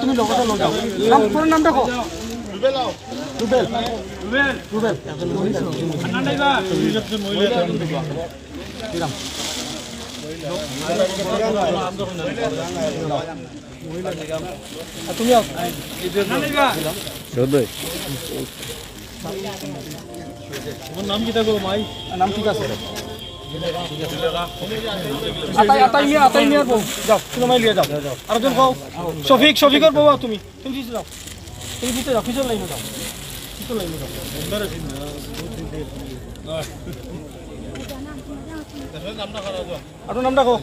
তুমি লগতে লগাও নাম নামটা কো রুবেল রুবেল তুমি নাম কি থাকো মাই নাম ঠিক আছে আতাই নিয়ে বউ যাও তুমি মাই লিয়ে যাও আরেকজন কও শফিকর বউ তুমি দিতে যাও তুমি দিতে যাও পিছন লাইনে যাও আপনার নামটা কো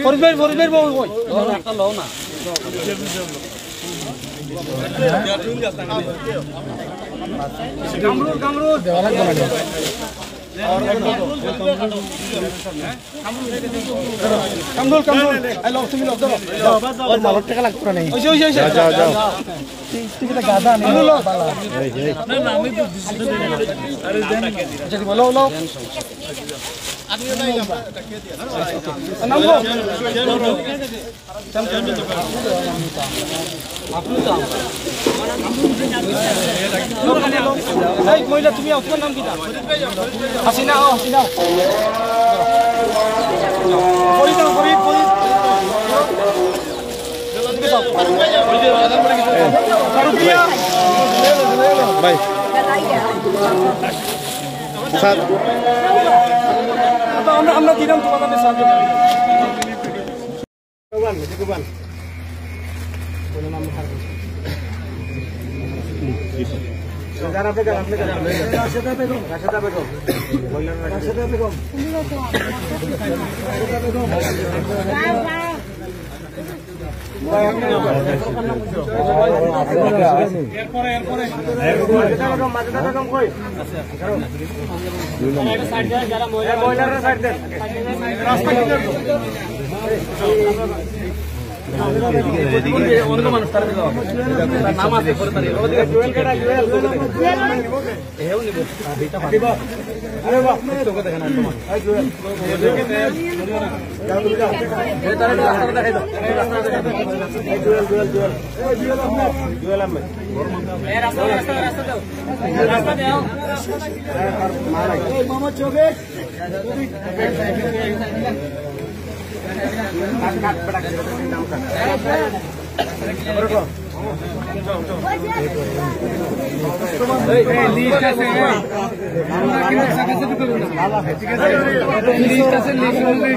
ফরিদ বউ কই একটা লও না কামরুল হ্যালো তুমি লোক দাও আর মালক টাকা লাগতো না ওই যাও ঠিক আছে গাদা নেই বালা আপনার নামই তো আরে দেন আচ্ছা বলো নাও আদমি নাই নাম গো আপনি তো এই মহিলা তুমি তোমার নাম কি হাসিনা ফরিদ ভাই আমরা দিলাম তোমাদের সাথে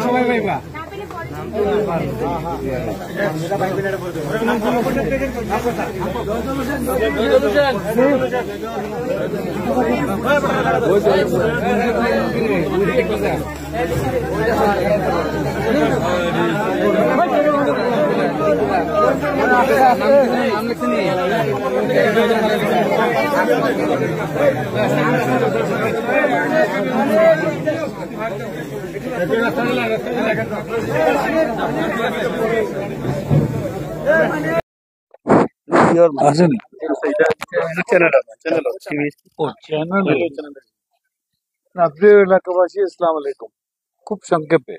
সবাই পাইবা প্রিয় এলাকাবাসী, আসসালামু আলাইকুম। খুব সংক্ষেপে,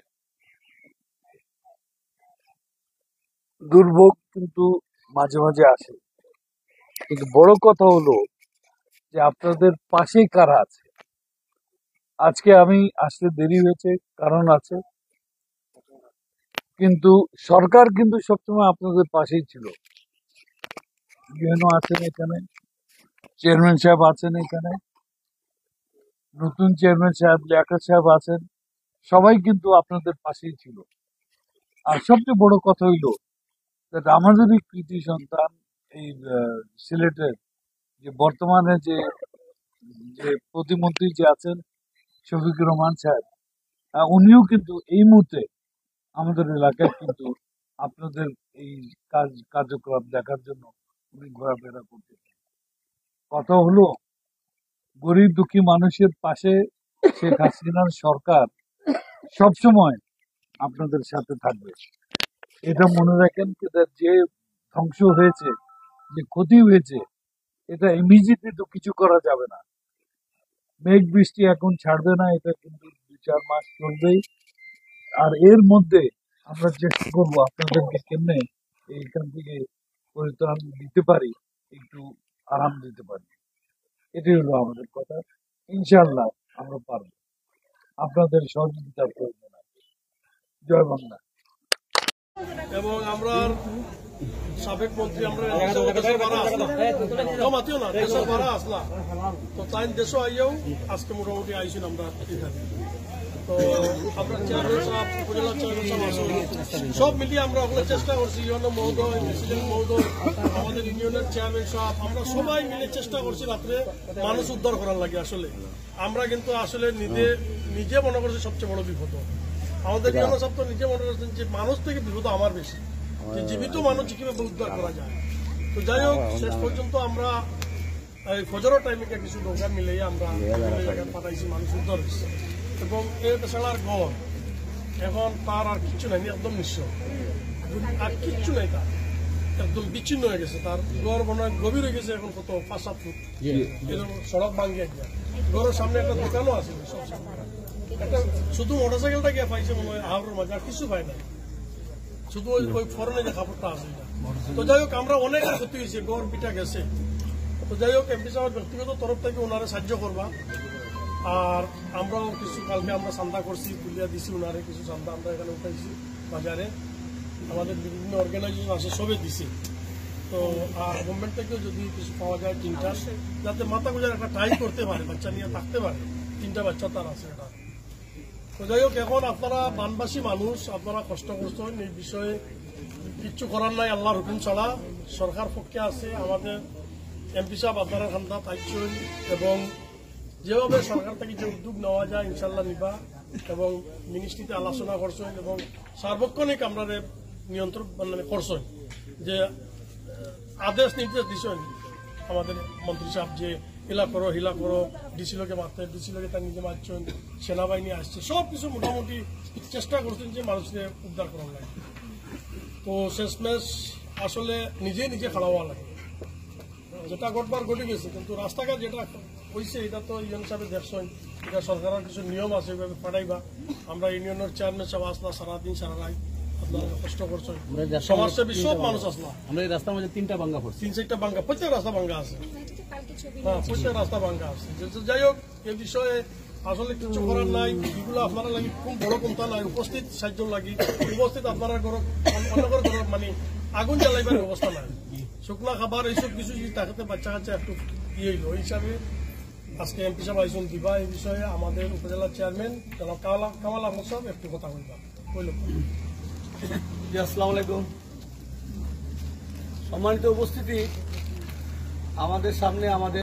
দুর্ভোগ কিন্তু মাঝে মাঝে আসে, কিন্তু বড় কথা হলো যে আপনাদের পাশেই কারা আছে। আজকে আমি আসতে দেরি হয়েছে, কারণ আছে, কিন্তু সরকার কিন্তু সবসময় আপনাদের পাশেই ছিল। ইউএনও আছেন এখানে, চেয়ারম্যান সাহেব আছেন এখানে, নতুন চেয়ারম্যান সাহেব লিয়াকত সাহেব আছেন, সবাই কিন্তু আপনাদের পাশেই ছিল। আর সবচেয়ে বড় কথা হইল আমাদেরই কৃতি সন্তান এই সিলেটের যে বর্তমানে যে প্রতিমন্ত্রী যে আছেন শফিকুর রহমান সাহেব, উনিও কিন্তু এই মুহূর্তে আমাদের এলাকায় কিন্তু আপনাদের এই কার্যক্রম দেখার জন্য উনি ঘোরাফেরা করতে। কথা হলো, গরিব দুঃখী মানুষের পাশে শেখ হাসিনার সরকার সবসময় আপনাদের সাথে থাকবে, এটা মনে রাখেন। যে ধ্বংস হয়েছে, যে ক্ষতি হয়েছে, এটা ইমিডিয়েটলি তো কিছু করা যাবে না। মেঘ বৃষ্টি এখন ছাড়বে না, এটা কিন্তু 2-4 মাস চলবেই। আর এর মধ্যে আমরা চেষ্টা করবো আপনাদেরকে কেমনে এইখান থেকে পরিত্রাণ দিতে পারি, একটু আরাম দিতে পারি। এটাই হলো আমাদের কথা। ইনশাআল্লাহ আমরা পারবো। আপনাদের সহযোগিতার প্রয়োজন আছে। জয় বাংলা। এবং আমরা সাবেক মন্ত্রী আমরা দেশের বারা আসলা তো তাই দেশও আইয়াও আজকে মোটামুটি আইসিন আমরা এখানে। তো আমরা চেয়ারম্যান সাহেব, উপজেলা চেয়ারম্যান সাহেব আসুন, সব মিলিয়ে আমরা ওগুলো চেষ্টা করছি। ইউনিয়ন মহোদয়, প্রেসিডেন্ট মহোদয়, আমাদের ইউনিয়নের চেয়ারম্যান সাহেব, আমরা সবাই মিলে চেষ্টা করছি রাত্রে মানুষ উদ্ধার করার লাগে। আসলে আমরা কিন্তু আসলে নিজে মনে করছি সবচেয়ে বড় বিপদ। আমাদের ইউনিয়ন সাহেব তো নিজে মনে করছেন যে মানুষ থেকে বিপদ আমার বেশি, যে জীবিত মানুষ কিভাবে উদ্ধার করা যায়। তো যাই হোক, শেষ পর্যন্ত আমরা এই ফজরের টাইমে কিছু নৌকা মিলে আমরা পাঠাইছি, মানুষ উদ্ধার হয়েছে। এবং এই পেশালার ঘর এখন তার আর কিচ্ছু নাই, একদম নিঃস্ব, আর কিচ্ছু নাই, তার একদম বিচ্ছিন্ন হয়ে গেছে। তার ঘর মনে হয় গভীর হয়ে গেছে, এখন কত 5-7 ফুট এরকম সড়ক ভাঙ্গিয়ে একটা ঘরের সামনে একটা দোকানও আছে, সব সামনে একটা শুধু মোটরসাইকেলটা গিয়ে পাইছে মনে হয় হাওড়ের মাঝে, আর কিছু পাই না, শুধু ওই ফরেনে যে কাপড়টা আছে। তো যাই হোক, আমরা অনেক ক্ষতি হয়েছে, গড় পিঠা গেছে। তো যাই হোক, এমপি সাহেবের ব্যক্তিগত তরফ থেকে ওনারা সাহায্য করবা। আর আমরাও কিছু কালকে আমরা চান্দা করছি, তুলিয়া দিছি ওনারে কিছু চান্দা আমরা এখানে উঠাইছি বাজারে, আমাদের বিভিন্ন অর্গানাইজেশন আছে সবে দিছি। তো আর গভর্নমেন্ট থেকেও যদি কিছু পাওয়া যায় 3টা, যাতে মাথা গুজার একটা টাই করতে পারে, বাচ্চা নিয়ে থাকতে পারে। 3টা বাচ্চা তার আছে এটা। তো যাই হোক, এখন আপনারা বানবাসী মানুষ, আপনারা কষ্ট করছেন, এই বিষয়ে কিচ্ছু করার নাই, আল্লাহর হুকুম ছাড়া। সরকার পক্ষে আছে, আমাদের এমপি সাহেব আপনারা খান্দা থাকছেন, এবং যেভাবে সরকার থেকে যে উদ্যোগ নেওয়া যায় ইনশাল্লাহ নিবা, এবং মিনিস্ট্রিতে আলোচনা করছেন, এবং সার্বক্ষণিক আমরা নিয়ন্ত্রণ মানে করছেন, যে আদেশ নির্দেশ দিচ্ছেন আমাদের মন্ত্রী সাহেব যে হিলা করো, ডিসি লোকে মারতে, ডিসি লোকে তার নিজে মারছেন, সেনাবাহিনী আসছে, সবকিছু মোটামুটি চেষ্টা করছেন যে মানুষকে উদ্ধার করার লাগে। তো শেষমেশ আসলে নিজে খাড়া হওয়া লাগে, যেটা ঘটবার ঘটে গেছে। কিন্তু রাস্তাঘাট যেটা হয়েছে এটা তো ইউনিয়ন সাহেব দেখছেন, এটা সরকারের কিছু নিয়ম আছে, ওইভাবে পাঠাইবা। আমরা ইউনিয়নের চেয়ারম্যান সাহেব আসলা সারাদিন সারা রাত, আপনারা কষ্ট করছেন, সমাজসেবী সব মানুষ আসলা। আমরা এই রাস্তার মধ্যে 3টা ভাঙ্গা পড়ছে, 3-4টা ভাঙ্গা, প্রত্যেক রাস্তা ভাঙ্গা আছে, হ্যাঁ প্রত্যেক রাস্তা ভাঙ্গা আছে। যাই হোক, এই বিষয়ে আসলে কিছু করার নাই। এগুলো আপনারা লাগি খুব বড় কোনটা নাই, উপস্থিত 7 জন লাগি, উপস্থিত আপনারা অন্য করে মানে আগুন জ্বালাইবার ব্যবস্থা নাই, শুকনা খাবার এইসব কিছু যদি তাকে বাচ্চা কাচ্চা একটু ইয়ে হইল, ওই হিসাবে আজকে এমপি সাহেব আইসন দিবা। এই বিষয়ে আমাদের উপজেলা চেয়ারম্যান জনাব কামাল আহমদ সাহেব একটু কথা বলবা। আসসালামু আলাইকুম। সম্মানিত উপস্থিতি, আমাদের সামনে আমাদের